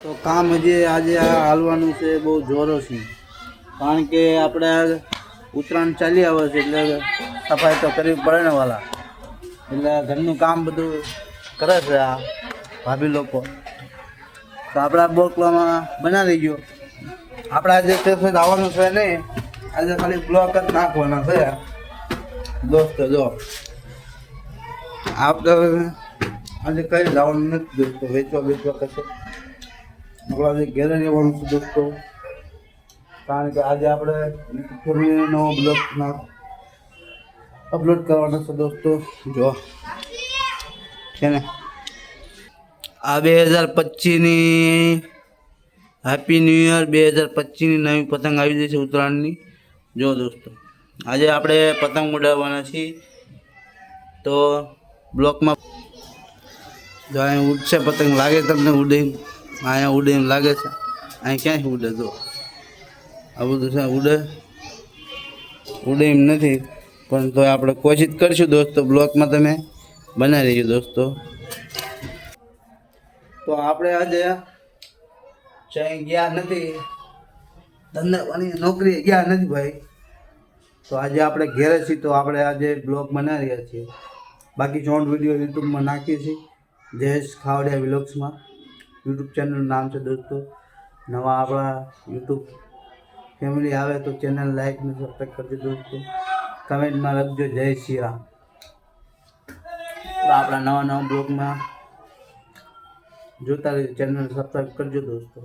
તો કામ હજી આજે હાલવાનું છે, બહુ જોરો છે, કારણ કે આપણે ઉત્તરાયણ ચાલી આવે છે એટલે સફાઈ તો કરવી પડે ને વાલા. એટલે ઘરનું કામ બધું કરે છે આ ભાભી લોકો. તો આપણા બોકલામાં બનાવી ગયો. આપણા આજે સ્ટેશન આવવાનું છે નહીં, આજે ખાલી બ્લોક જ નાખવાના છે દોસ્તો. જો આપણે આજે કઈ જવાનું નથી દોસ્તો, વેચવા કશે આપણા આજે ઘેરે રહેવાનું છે દોસ્તો, કારણ કે આજે આપણે નવો બ્લોગ અપલોડ કરવાનો છે દોસ્તો. જો છે ને આ 2025ની હેપી ન્યૂ યર 2025ની નવી પતંગ આવી જઈ છે ઉત્તરાયણની. જો દોસ્તો આજે આપણે પતંગ ઉડાવવાના છીએ. તો બ્લોકમાં જો અહીંયા ઉડશે પતંગ, લાગે તમને ઉડે? અહીંયા ઉડે એમ લાગે છે? અહીં ક્યાંય ઉડે? જો આ બધું છે, ઉડે એમ નથી, પણ તો આપણે કોશિશ કરીશું દોસ્તો. બ્લોકમાં તમે બનાવી રહીજો દોસ્તો. તો આપણે આજે ક્યાંય ગયા નથી, ધંધાની નોકરી ગયા નથી ભાઈ. તો આજે આપણે ઘેરે છીએ, તો આપણે આજે બ્લોગ બનાવી રહ્યા છીએ. બાકી શોર્ટ વિડીયો યુટ્યુબમાં નાખીએ છીએ, જયેશ ખાવડિયા વ્લોગ્સમાં. યુટ્યુબ ચેનલનું નામ છે દોસ્તો. નવા આપણા યુટ્યુબ ફેમિલી આવે તો ચેનલ લાઈક ને સબસ્ક્રાઈબ કરજો દોસ્તો. કમેન્ટમાં લખજો જય શ્રી રામ. તો આપણા નવા બ્લોગમાં જોતા રહેજો, ચેનલ સબસ્ક્રાઈબ કરજો દોસ્તો.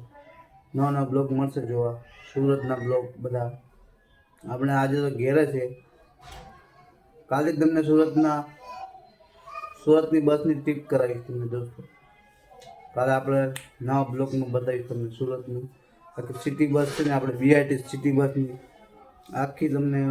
નવા બ્લોગ મળશે જોવા, સુરતના બ્લોગ બધા. આપણે આજે તો ઘેરે છે, કાલે તમને સુરતની બસની ટ્રીપ કરાવીશ તમને દોસ્તો. કાલે આપણે નવા બ્લોગમાં બતાવીશ તમને સુરતનું. બાકી સિટી બસ છે ને, આપણે વીઆઈટી સિટી બસની આખી તમને